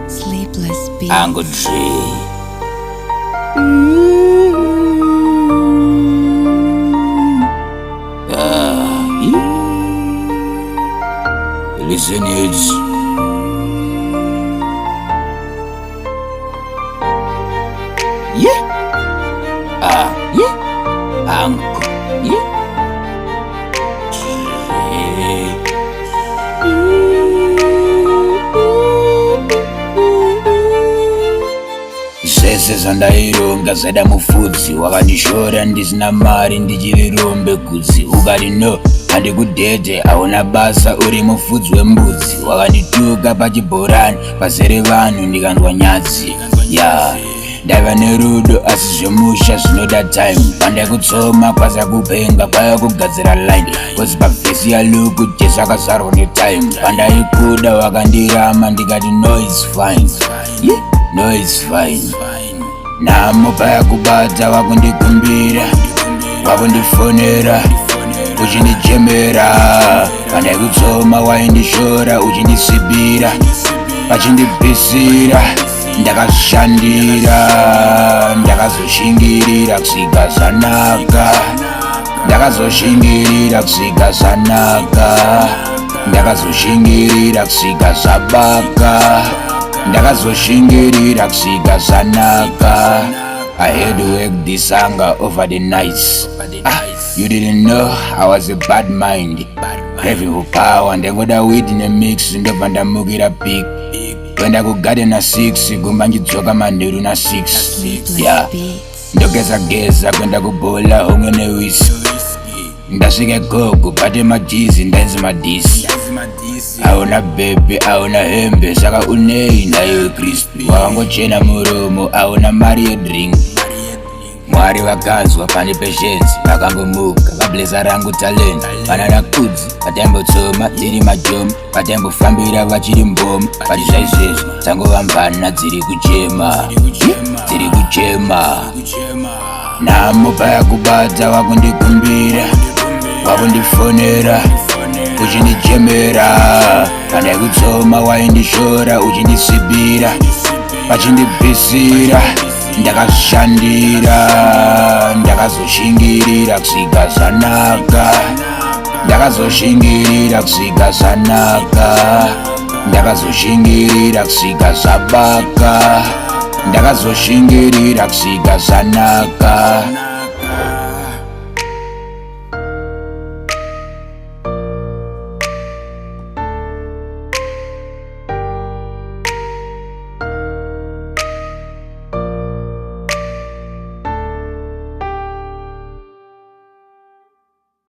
Sleepless beats. UncleDre. Listen it. Yeah. Yeah. Uncle. Yeah. Zese zandaironga zada mufudzi wakandishora ndisina mari ndichivirombe kudzi ukati no handikudhedhe hauna basa uri mufudzi wembudzi wakandituka pachibhorani pazere vanhu ndikandwa nyadzi ya ndaiva nerudo asi zvemusha zvinoda time pandaikutsoma kwaza kupenga kwaya kugadzira line kozi pavhesi yaluku jesu akazarwa netime pandaikuda wakandirama ndikati no its fine yeah. No it's fine. Namo paya kubata wakundikumbira wakundifonera uchindijemera pandaikutsoma waindishora uchindisibira pachindibvisira ndakazoshandira ndakazoshingirira kusvika zvanaka ndakazoshingirira kusvika zvanaka ndakazoshingirira kusvika zvabaka Ndakazoshingirira kusvika zvanaka. I had to work this anger over the nights. You didn't know I was a bad mind, craving for power. Ndengoda weed in a mix ndobva ndamukira big. Kwenda kugarden na 6 gumba ndidzoka manheru na 6 yeah. Ndogeza kwenda kubola homwe newisi ndasvika gogo bate majizi ndainzi madisi auna bebe auna hembe saka unei naiwe kristu wakangochena muromo auna mari yedrink mwari vakanzwa pane peshenzi vakangomuka vablesa rangu talent vanana kudzi vataimbotsoma dziri majomovataimbofambira vachiri mbomo vati zvaizvezvo dzangovambana dziri kuchema namo paya kubata wakundikumbira wakundifonera uchindijemera pandaikutsoma waindishora uchindisibira pachindibvisira ndakazoshandira ndakazoshingirira kusvika zvanaka ndakazoshingirira kusvika zvanaka ndakazoshingirira kusvika zvabaka ndakazoshingirira kusvika zvanaka